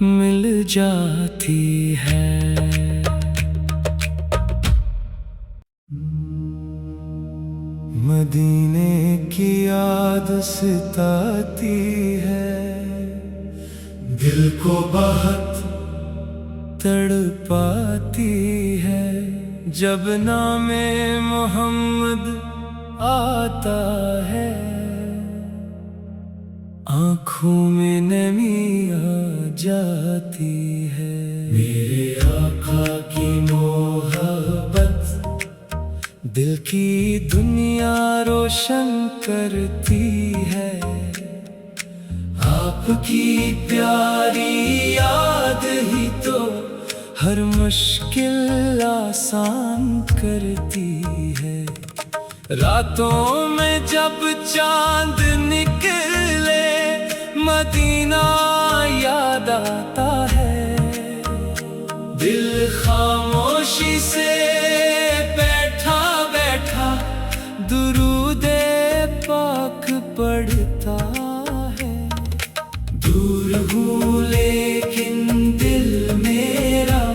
مل جاتی ہے۔ مدینے کی یاد ستاتی ہے، دل کو بہت تڑپاتی ہے۔ جب نام محمد آتا ہے، آنکھوں میں نمی آ جاتی ہے۔ میرے آقا کی محبت دل کی دنیا روشن کرتی ہے۔ آپ کی پیاری یاد ہی تو ہر مشکل آسان کرتی ہے۔ راتوں میں جب چاند نکلے، مدینہ یاد آتا ہے۔ دل خاموشی سے بیٹھا بیٹھا درود پاک پڑھتا ہے۔ دور ہوں لیکن دل میرا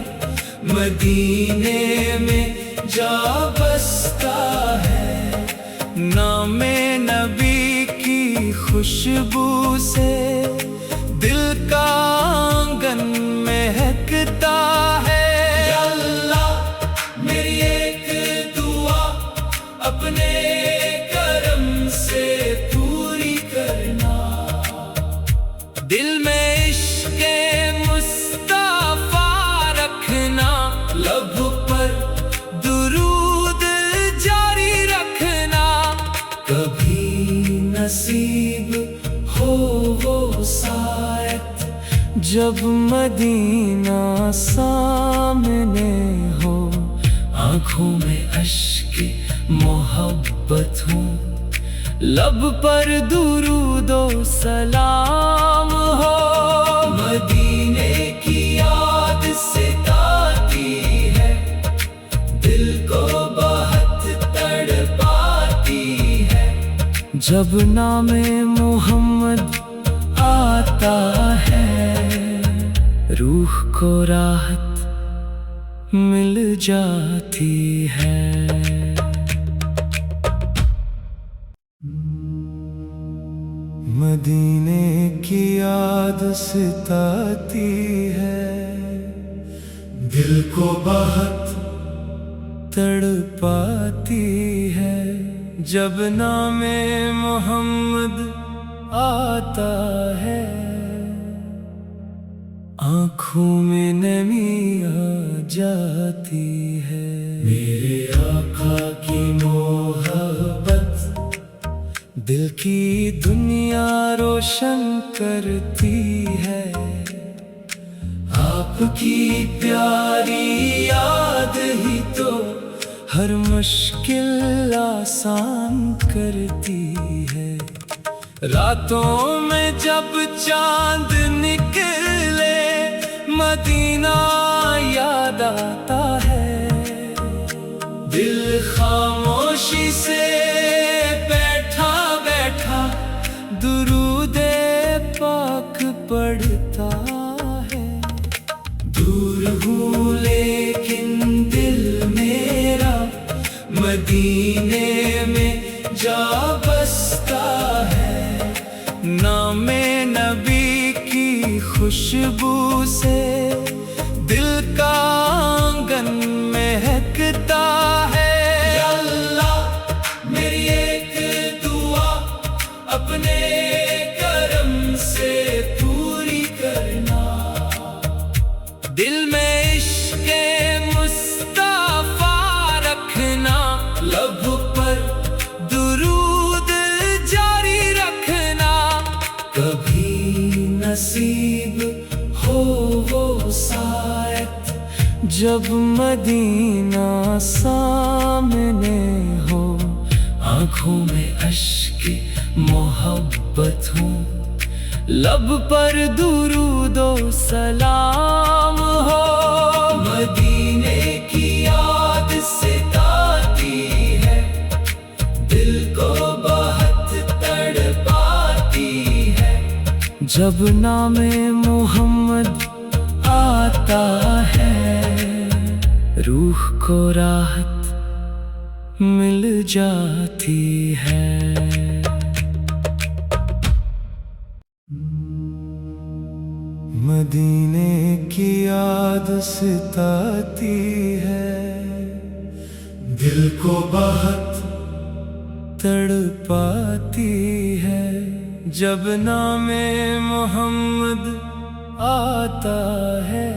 مدینے میں جا بستا ہے۔ نام نبی کی خوشبو سے دل کا آنگن مہکتا ہے۔ یا اللہ میری ایک دعا اپنے کرم سے پوری کرنا، دل میں عشق مصطفیٰ رکھنا، لب پر درود جاری رکھنا۔ کبھی نصیب ہو وہ ساعت جب مدینہ سامنے ہو، آنکھوں میں اشک محبت ہو، لب پر درود و سلام ہو۔ مدینے کی یاد ستاتی ہے، دل کو بہت تڑپاتی ہے۔ جب نام محمد آتا ہے، روح کو راحت مل جاتی ہے۔ مدینے کی یاد ستاتی ہے، دل کو بہت تڑپاتی ہے۔ جب نام محمد آتا ہے، آنکھوں میں نمی آ جاتی ہے۔ میرے آقا کی محبت دل کی دنیا روشن کرتی ہے۔ آپ کی پیاری یاد ہی تو ہر مشکل آسان کرتی ہے۔ راتوں میں جب چاند نکلے، مدینہ یاد آتا ہے۔ دل خاموشی سے بیٹھا بیٹھا درود پاک پڑھتا ہے۔ دور ہوں لیکن دل میرا مدینے میں جا بستا ہے۔ نام نبی کی خوشبو سے دل کا آنگن مہکتا ہے۔ یا اللہ میری ایک دعا اپنے کرم سے پوری کرنا، دل میں عشق مصطفیٰ رکھنا، لب پر درود جاری رکھنا۔ کبھی نصیب ہو وہ ساعت جب مدینہ سامنے ہو، آنکھوں میں اشک محبت ہو، لب پر درود و سلام ہو۔ مدینے کی یاد ستاتی ہے، دل کو بہت تڑپاتی ہے۔ جب نام محمد کو راحت مل جاتی ہے۔ مدینے کی یاد ستاتی ہے، دل کو بہت تڑپاتی ہے، جب نام محمد آتا ہے،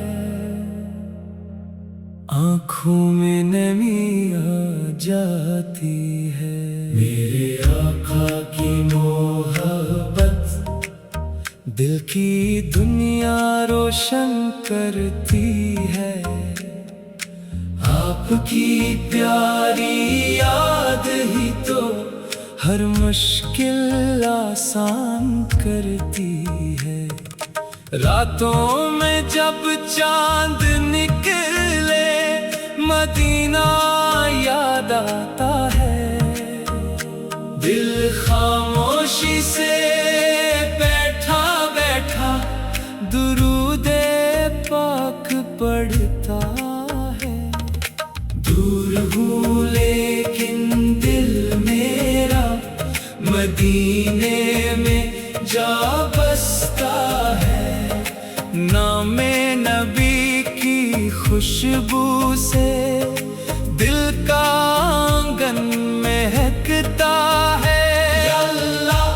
آنکھوں میں نمی آ جاتی ہے۔ میرے آقا کی محبت دل کی دنیا روشن کرتی ہے، آپ کی پیاری یاد ہی تو ہر مشکل آسان کرتی ہے۔ راتوں میں جب چاند نکلے مدینہ یاد آتا ہے، دل خاموشی سے بیٹھا بیٹھا درود پاک پڑھتا ہے۔ دور ہوں لیکن دل میرا مدینے میں جا بستا ہے، نام نبی کی خوشبو سے دل کا آنگن مہکتا ہے۔ یا اللہ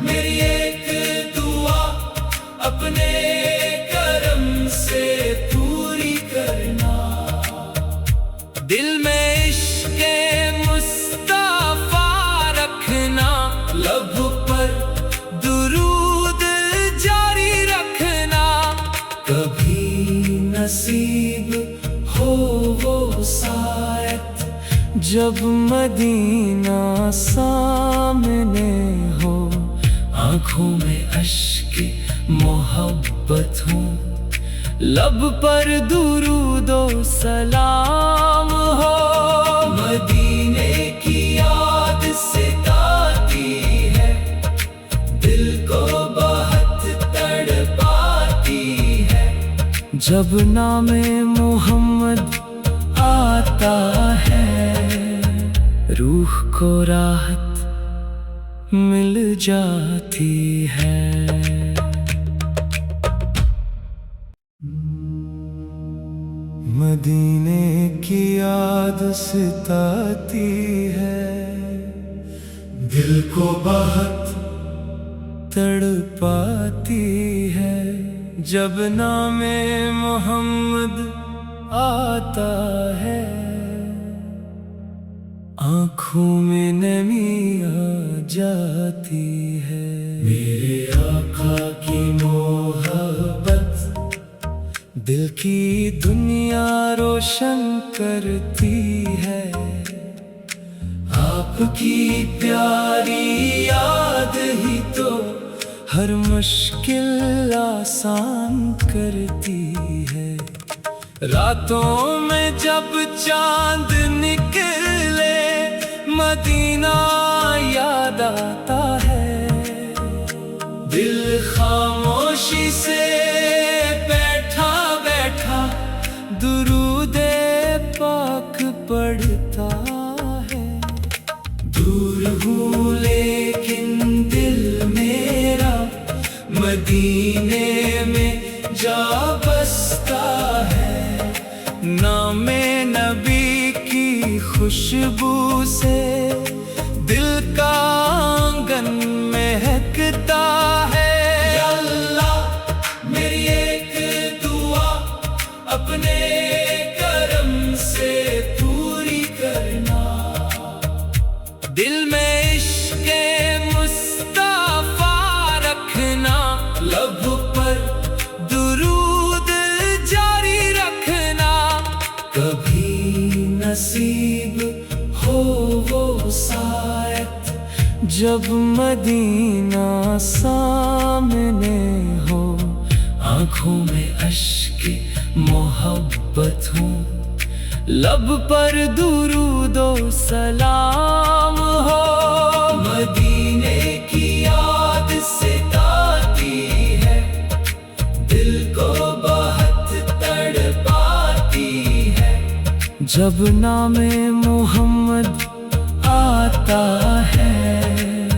میری ایک دعا اپنے کرم سے پوری کرنا، دل میں عشق مصطفیٰ رکھنا، لب پر درود جاری رکھنا، کبھی نصیب ہو وہ ساعت جب مدینہ سامنے ہو، آنکھوں میں اشک محبت ہوں، لب پر درود و سلام ہو۔ مدینے کی یاد ستاتی ہے، دل کو بہت تڑپاتی ہے، جب نام محمد آتا ہے، روح کو راحت مل جاتی ہے۔ مدینے کی یاد ستاتی ہے، دل کو بہت تڑپاتی ہے، جب نام محمد آتا ہے، آنکھوں میں نمی آ جاتی ہے۔ میرے آقا کی محبت دل کی دنیا روشن کرتی ہے، آپ کی پیاری یاد ہی تو ہر مشکل آسان کرتی ہے۔ راتوں میں جب چاند نکلے مدینہ یاد آتا ہے، دل خاموشی سے بیٹھا بیٹھا درود پاک پڑھتا ہے۔ دور ہوں لیکن دل میرا مدینے میں جا بستا ہے، نام نبی کی خوشبو سے دل کا آنگن مہکتا ہے۔ یا اللہ میری ایک دعا اپنے کرم سے پوری کرنا، دل میں عشق مصطفیٰ رکھنا، لب پر درود جاری رکھنا، کبھی نصیب ہو وہ ساعت جب مدینہ سامنے ہو، آنکھوں میں اشک محبت ہوں، لب پر درود و سلام ہو۔ مدینے کی یاد ستاتی ہے، دل کو بہت تڑپاتی ہے، جب نام محمد آتا ہے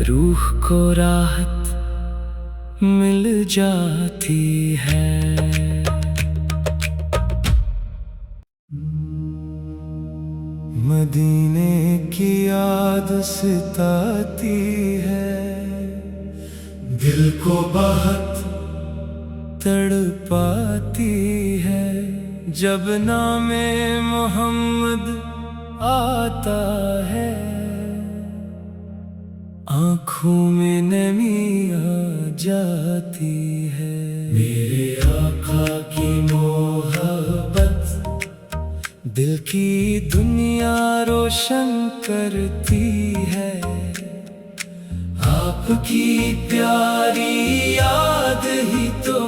روح کو راحت مل جاتی ہے۔ مدینے کی یاد ستاتی ہے، دل کو بہت تڑپاتی ہے۔ جب نام محمد آتا ہے آنکھوں میں نمی آ جاتی ہے۔ میرے آقا کی محبت دل کی دنیا روشن کرتی ہے، آپ کی پیاری یاد ہی تو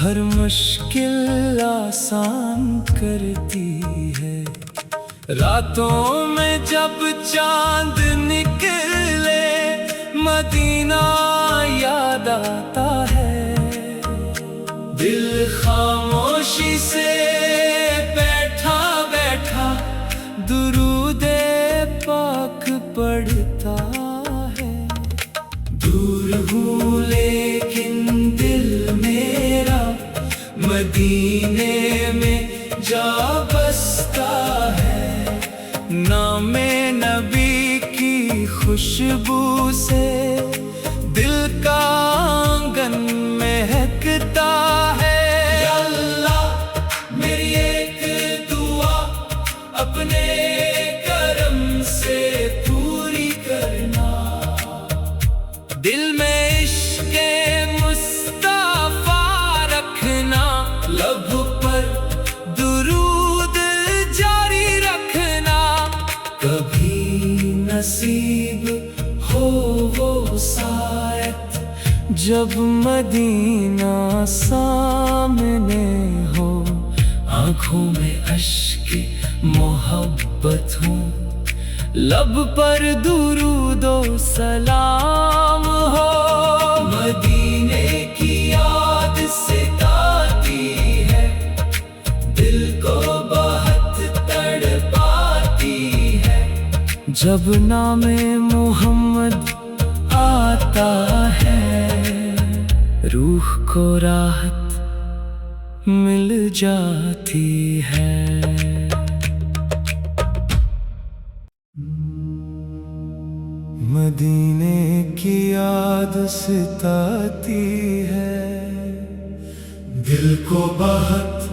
ہر مشکل آسان کرتی ہے۔ راتوں میں جب چاند نکلے مدینہ یاد آتا ہے، دل خاموشی سے بیٹھا بیٹھا درود پاک پڑھتا ہے۔ دور ہوں لیکن دل میرا مدینے میں جا بستا ہے۔ نام نبی کی خوشبو سے دل کا آنگن مہکتا ہے۔ یا اللہ میری ایک دعا اپنے کرم سے پوری کرنا، دل میں عشق مصطفیٰ رکھنا، لب پر درود جاری رکھنا، کبھی نصیب ہو وہ ساعت جب مدینہ سامنے ہو، آنکھوں میں اشک محبت ہو، لب پر درود و سلام ہو۔ مدینے کی یاد ستاتی ہے، دل کو بہت تڑپاتی ہے۔ جب نام محمد آتا ہے روح کو راحت مل جاتی ہے۔ مدینے کی یاد ستاتی ہے، دل کو بہت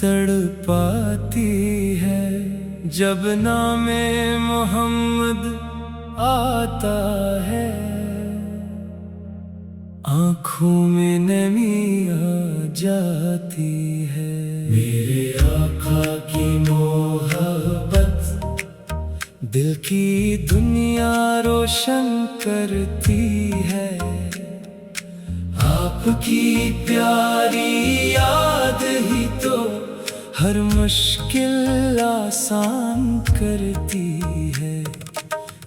تڑپاتی ہے۔ جب نام محمد آتا ہے آنکھوں میں نمی آ جاتی ہے۔ میرے آقا کی محبت دل کی دنیا روشن کرتی ہے، آپ کی پیاری یاد ہی تو ہر مشکل آسان کرتی ہے۔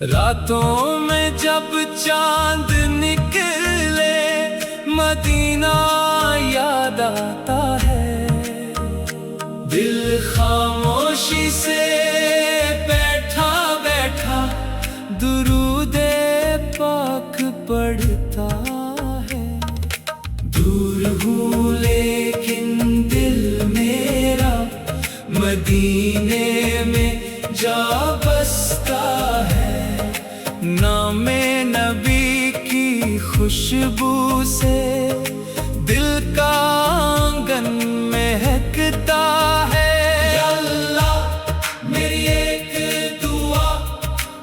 راتوں میں جب چاند نکلے مدینہ یاد آتا ہے، دل خاموشی سے بیٹھا بیٹھا درود پاک پڑھتا ہے۔ دور ہوں لیکن دل میرا مدینے میں جا بستا ہے۔ نام نبی کی خوشبو سے دل کا آنگن مہکتا ہے۔ یا اللہ میری ایک دعا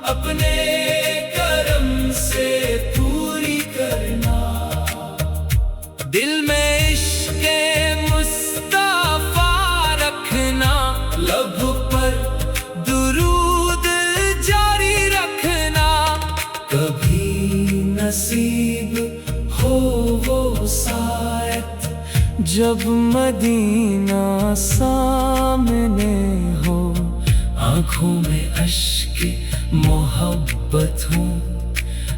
اپنے کرم سے پوری کرنا، دل میں عشق مصطفیٰ رکھنا، لب پر درود جاری رکھنا، کبھی نصیب ہو وہ ساعت جب مدینہ سامنے ہو، آنکھوں میں اشک محبت ہو،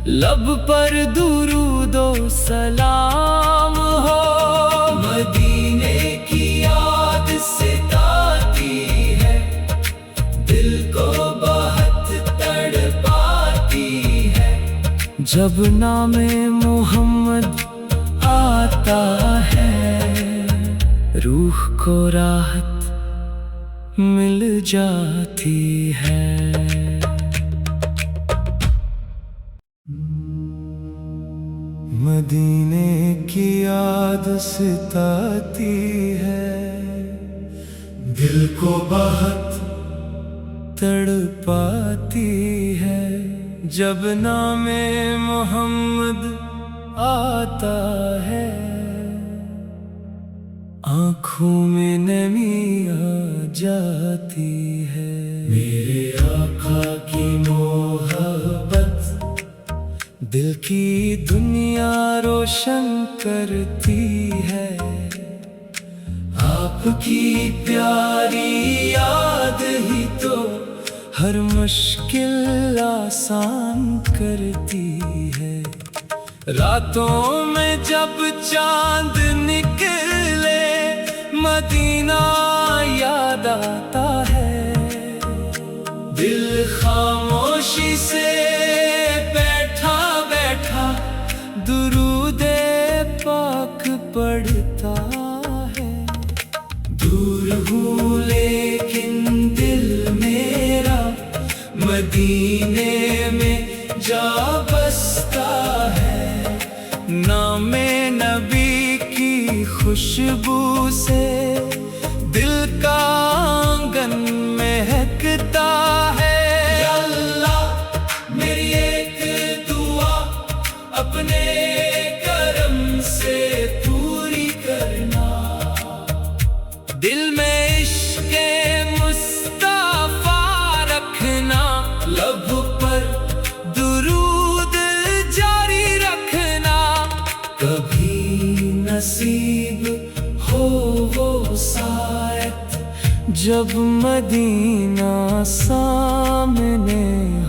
لب پر درود و سلام ہو۔ مدینے کی یاد ستاتی جب نام محمد آتا ہے روح کو راحت مل جاتی ہے۔ مدینے کی یاد ستاتی ہے، دل کو بہت تڑپاتی ہے۔ جب نام محمد آتا ہے آنکھوں میں نمی آ جاتی ہے۔ میرے آقا کی محبت دل کی دنیا روشن کرتی ہے، آپ کی پیاری یاد ہی تو ہر مشکل آسان کرتی ہے۔ راتوں میں جب چاند نکلے مدینہ یاد آتا ہے، دل خاموشی سے بیٹھا بیٹھا درود پاک پڑھتا ہے۔ دور ہوں لیکن دل میرا مدینے میں جا بستا ہے۔ نام نبی کی خوشبو سے دل کا آنگن مہکتا ہے۔ یا اللہ میری ایک دعا اپنے کرم سے پوری کرنا، دل میں عشق مصطفیٰ رکھنا، لب پر درود جاری رکھنا، کبھی نصیب ہو وہ ساعت جب مدینہ سامنے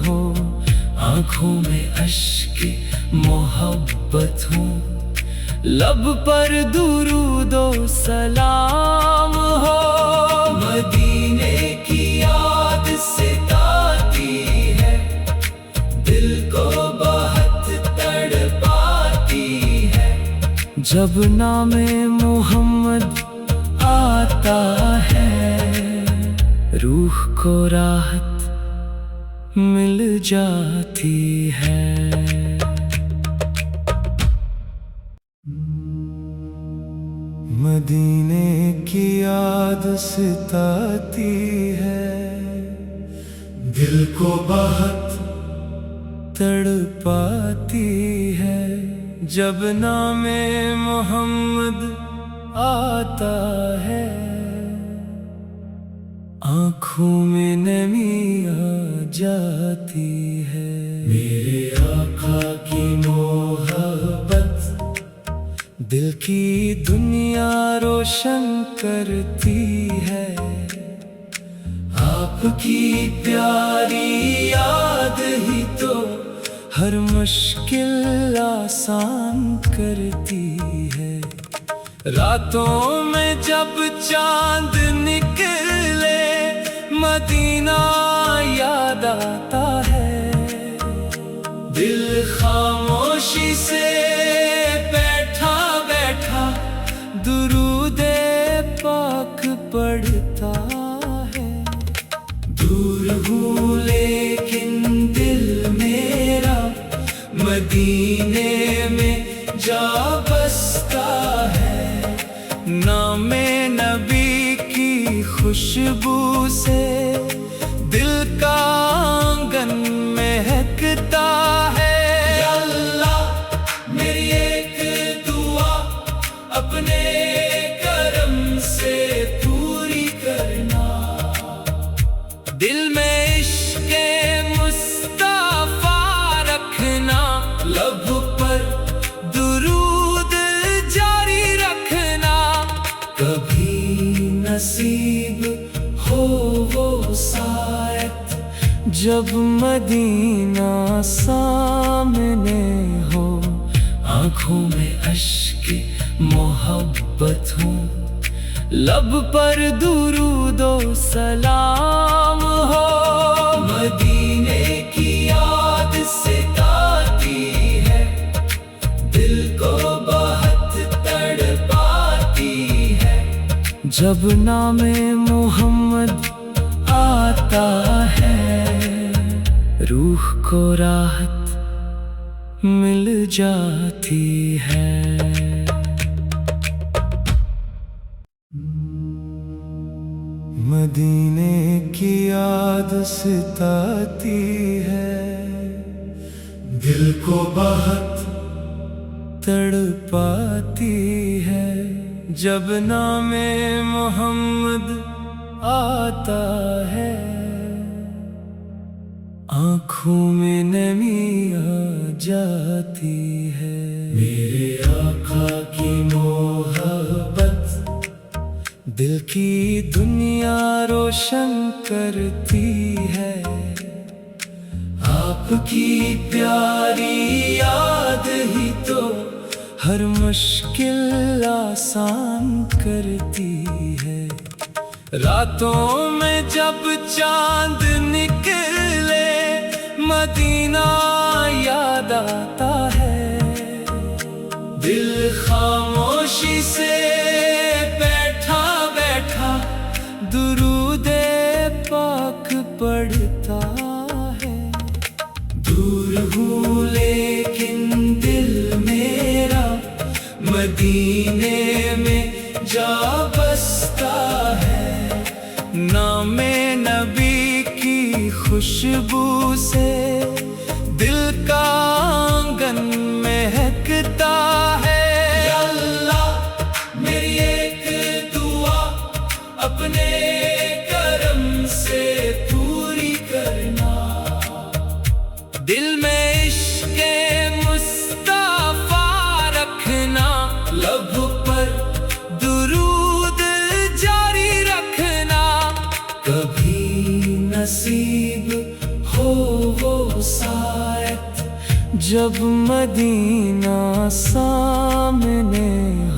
ہو، آنکھوں میں اشک محبت ہو، لب پر درود و سلام ہو۔ مدینے کی یاد ستاتی ہے، دل کو بہت تڑپاتی ہے۔ جب نام محمد آتا ہے روح کو راحت مل جاتی ہے۔ مدینے کی یاد ستاتی ہے، دل کو بہت تڑپاتی ہے۔ جب نام محمد آتا ہے آنکھوں میں نمی آ جاتی ہے۔ میرے آقا کی محبت دل کی دنیا روشن کرتی ہے، آپ کی پیاری یاد ہی تو ہر مشکل آسان کرتی ہے۔ راتوں میں جب چاند نکلے مدینہ یاد آتا ہے، دل خاموشی سے بیٹھا بیٹھا درود پاک پڑھتا ہے۔ دور ہوں لیکن دل میرا مدینے میں جا بستا ہے۔ نام نبی کی خوشبو سے دل کا آنگن مہکتا ہے۔ یا اللہ میری ایک دعا اپنے کرم سے پوری کرنا، دل میں عشق مصطفیٰ رکھنا، لب پر درود جاری رکھنا، کبھی نصیب ہو وہ ساعت جب مدینہ سامنے ہو، آنکھوں میں اشک محبت ہو، لب پر درود و سلام ہو۔ مدینے کی یاد ستاتی جب نام محمد آتا ہے روح کو راحت مل جاتی ہے۔ مدینے کی یاد ستاتی ہے، دل کو بہت تڑپاتی ہے۔ جب نام محمد آتا ہے آنکھوں میں نمی آ جاتی ہے۔ میرے آقا کی محبت دل کی دنیا روشن کرتی ہے، آپ کی پیاری یاد ہی تو ہر مشکل آسان کرتی ہے۔ راتوں میں جب چاند نکلے مدینہ یاد آتا ہے، دل خاموشی سے درود پاک پڑھتا ہے۔ دور ہوں لیکن دل میرا مدینے میں جا بستا ہے۔ نام نبی کی خوشبو سے دل کا آنگن مہکتا ہے۔ یا اللہ میری ایک دعا اپنے کرم سے پوری کرنا، دل میں عشق مصطفیٰ رکھنا، لب پر درود جاری رکھنا، کبھی نصیب ہو وہ ساعت جب مدینہ سامنے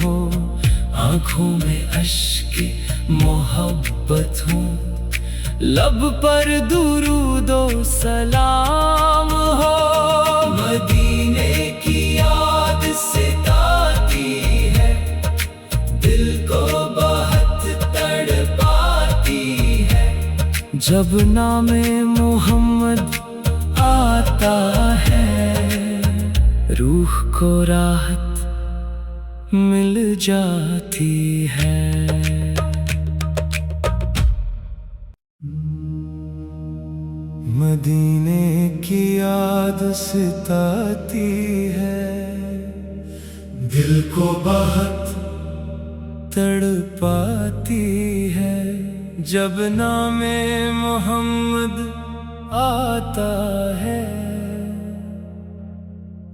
ہو، آنکھوں میں اشک محبت ہوں، لب پر درود و سلام ہو۔ مدینے کی یاد ستاتی ہے، دل کو بہت تڑپاتی ہے۔ جب نام محمد آتا ہے روح کو راحت مل جاتی ہے۔ مدینے کی یاد ستاتی ہے، دل کو بہت تڑپاتی ہے۔ جب نام محمد آتا ہے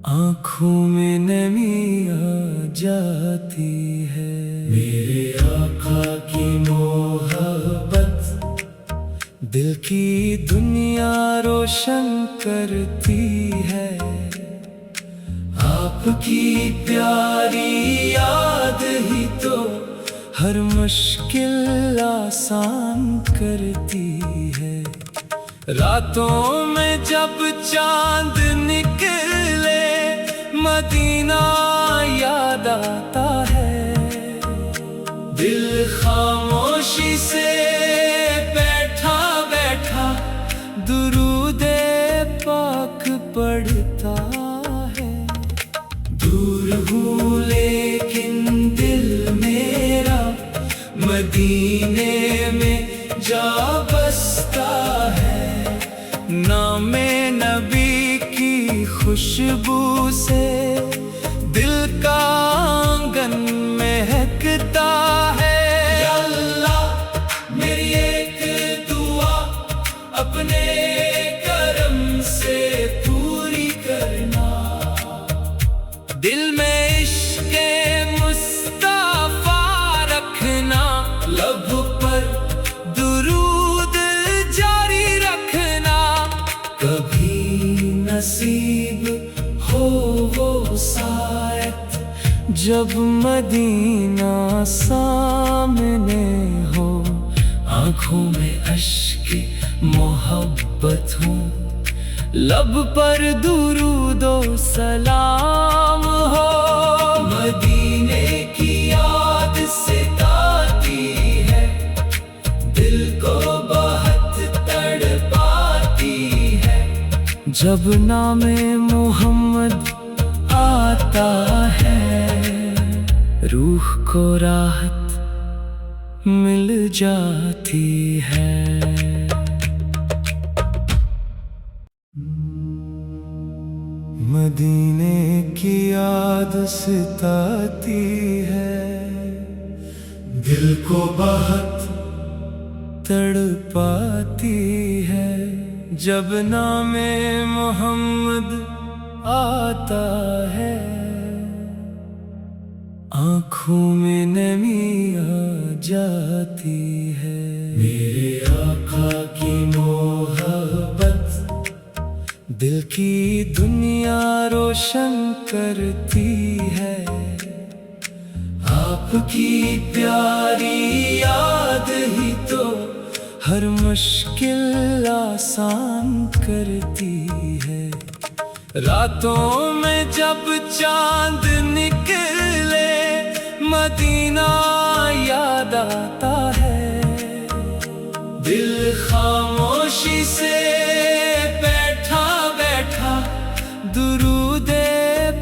آنکھوں میں نمی آ جاتی ہے۔ میرے آقا کی محبت دل کی دنیا روشن کرتی ہے، آپ کی پیاری یاد ہی تو ہر مشکل آسان کرتی ہے۔ راتوں میں جب چاند نکلے مدینہ یاد آتا ہے، دل خاموشی سے درود پاک پڑھتا ہے۔ دور ہوں لیکن دل میرا مدینے میں جا بستا ہے۔ نام نبی کی خوشبو سے دل کا آنگن مہکتا ہے۔ یا اللہ میری ایک دعا اپنے کرم سے پوری کرنا، دل میں عشق مصطفیٰ رکھنا، لب پر درود جاری رکھنا، کبھی نصیب ہو وہ ساعت جب مدینہ سامنے ہو، آنکھوں میں اشک محبت ہوں، لب پر درود و سلام ہو۔ مدینے کی یاد ستاتی جب نام محمد آتا ہے روح کو راحت مل جاتی ہے۔ مدینے کی یاد ستاتی ہے، دل کو بہت تڑپاتی ہے۔ جب نام محمد آتا ہے آنکھوں میں نمی آ جاتی ہے۔ میرے آقا کی محبت دل کی دنیا روشن کرتی ہے، آپ کی پیاری یاد ہی تو ہر مشکل آسان کرتی ہے۔ راتوں میں جب چاند نکلے مدینہ یاد آتا ہے، دل خاموشی سے بیٹھا بیٹھا درود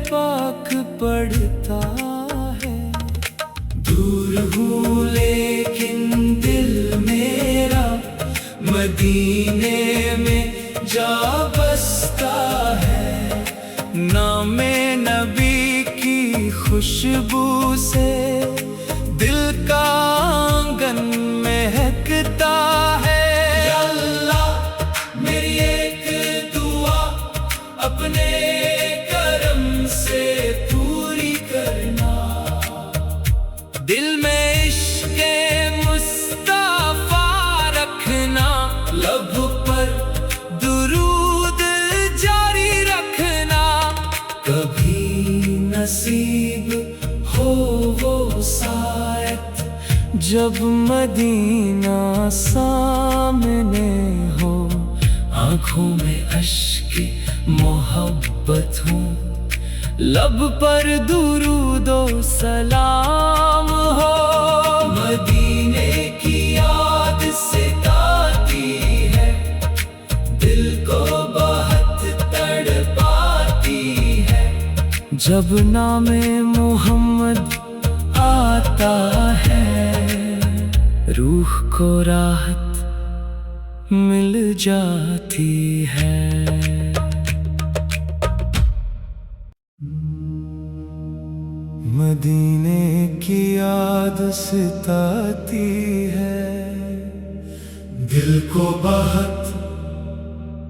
پاک پڑھتا ہے۔ دور ہوں لیکن دل میرا مدینے میں جا بستا ہے۔ نام نبی کی خوشبو سے دل کا آنگن مہکتا ہے۔ یا اللہ میری ایک دعا اپنے کرم سے پوری کرنا، دل میں عشق مصطفیٰ رکھنا، لب پر درود جاری رکھنا، کبھی نصیب ہو وہ ساعت جب مدینہ سامنے ہو، آنکھوں میں اشک محبت ہوں، لب پر درود و سلام ہو۔ مدینے کی یاد ستاتی ہے، دل کو بہت تڑپاتی ہے۔ جب نام محمد آتا ہے روح کو راحت مل جاتی ہے۔ مدینے کی یاد ستاتی ہے، دل کو بہت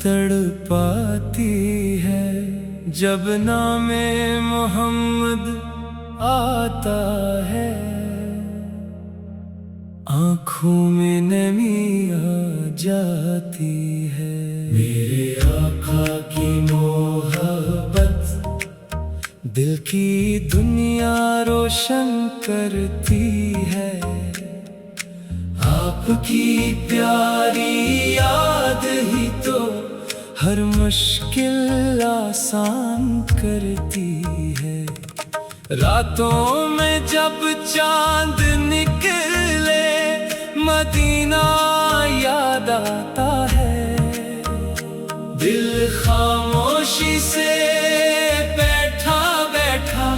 تڑپاتی ہے۔ جب نام محمد آتا ہے آنکھوں میں نمی آ جاتی ہے۔ میرے آقا کی محبت دل کی دنیا روشن کرتی ہے، آپ کی پیاری یاد ہی تو ہر مشکل آسان کرتی ہے۔ راتوں میں جب چاند نکلے مدینہ یاد آتا ہے، دل خاموشی سے بیٹھا بیٹھا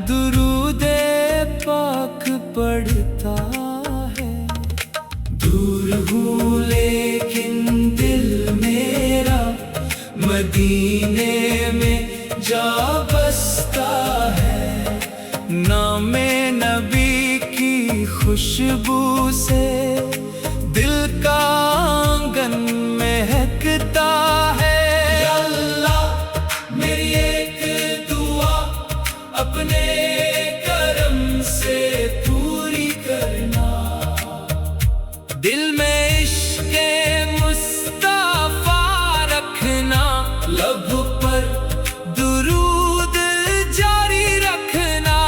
درود پاک پڑھتا ہے۔ دور ہوں لیکن دل میرا مدینے میں جا بستا ہے۔ نام نبی کی خوشبو سے دل کا آنگن مہکتا ہے۔ یا اللہ میری ایک دعا اپنے کرم سے پوری کرنا، دل میں عشق مصطفیٰ رکھنا، لب پر درود جاری رکھنا،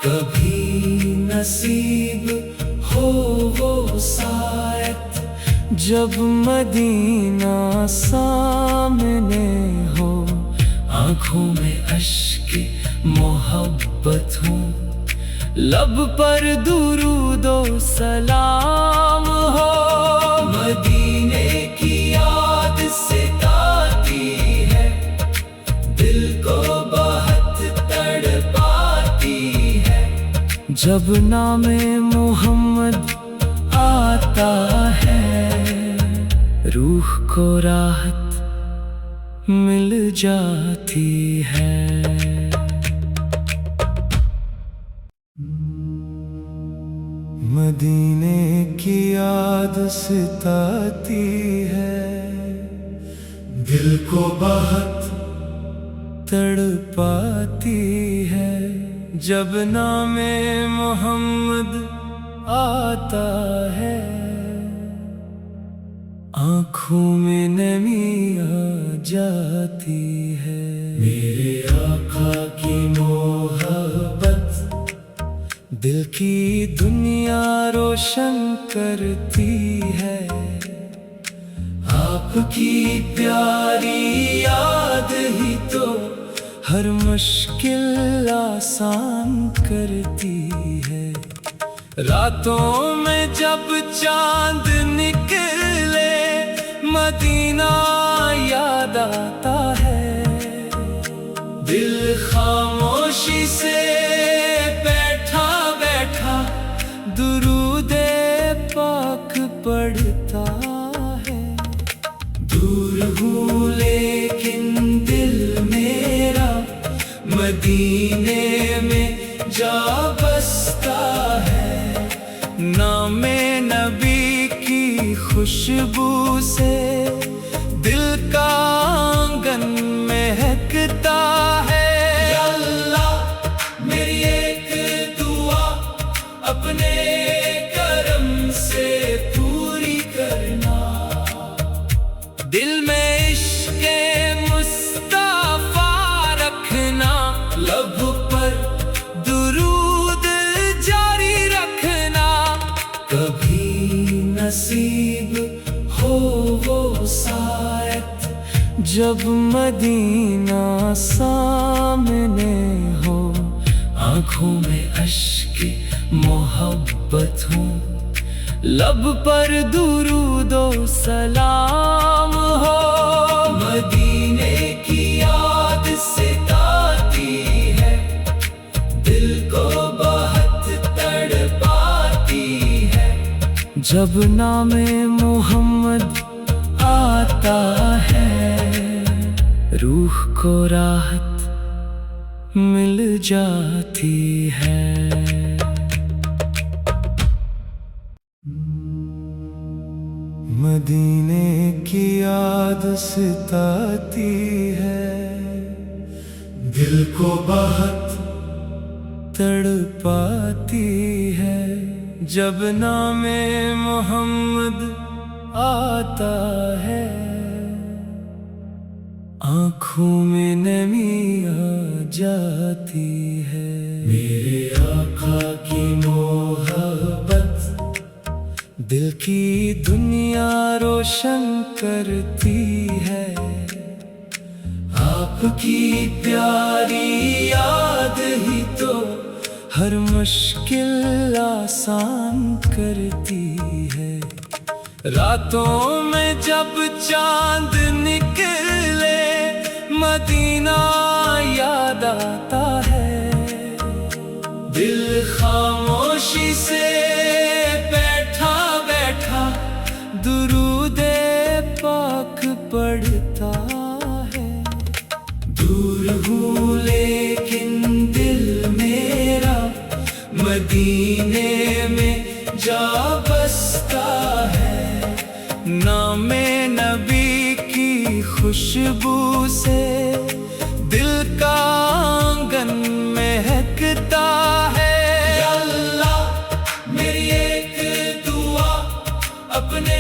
کبھی نصیب ہو وہ ساعت جب مدینہ سامنے ہو، آنکھوں میں اشک محبت ہوں، لب پر درود و سلام ہو۔ مدینے کی یاد ستاتی جب نام محمد آتا ہے روح کو راحت مل جاتی ہے۔ مدینے کی یاد ستاتی ہے، دل کو بہت تڑپاتی ہے۔ جب نام محمد آتا ہے آنکھوں میں نمی آ جاتی ہے۔ میرے آقا کی محبت دل کی دنیا روشن کرتی ہے، آپ کی پیاری یاد ہی تو ہر مشکل آسان کرتی ہے۔ راتوں میں جب چاند نکلے مدینہ یاد آتا ہے، دل خاموشی سے بیٹھا بیٹھا درود پاک پڑھتا ہے۔ دور ہوں لیکن دل میرا مدینے میں جا بستا ہے۔ نام نبی کی خوشبو سے دل کا آنگن مہکتا ہے۔ یا اللہ میری ایک دعا اپنے کرم سے پوری کرنا، دل میں عشق مصطفیٰ رکھنا، لب پر درود جاری رکھنا، کبھی نصیب ہو وہ ساعت جب مدینہ سامنے ہو، آنکھوں میں اشک محبت ہو، لب پر درود و سلام ہو۔ مدینے کی یاد ستاتی ہے، دل کو بہت تڑپاتی ہے۔ جب نام محمد آتا ہے روح کو راحت مل جاتی ہے۔ مدینے کی یاد ستاتی ہے، دل کو بہت تڑپاتی ہے۔ جب نام محمد آتا ہے آنکھوں میں نمی آ جاتی ہے۔ میرے آقا کی محبت دل کی دنیا روشن کرتی ہے، آپ کی پیاری یاد ہی تو ہر مشکل آسان کرتی ہے۔ راتوں میں جب چاند نکلے مدینہ یاد آتا ہے، دل خاموشی سے بیٹھا بیٹھا درود پاک پڑھتا ہے۔ دور ہوں لیکن دل میرا مدینے میں جا بستا ہے۔ نام نبی کی خوشبو سے دل کا آنگن مہکتا ہے۔ یا اللہ میری ایک دعا اپنے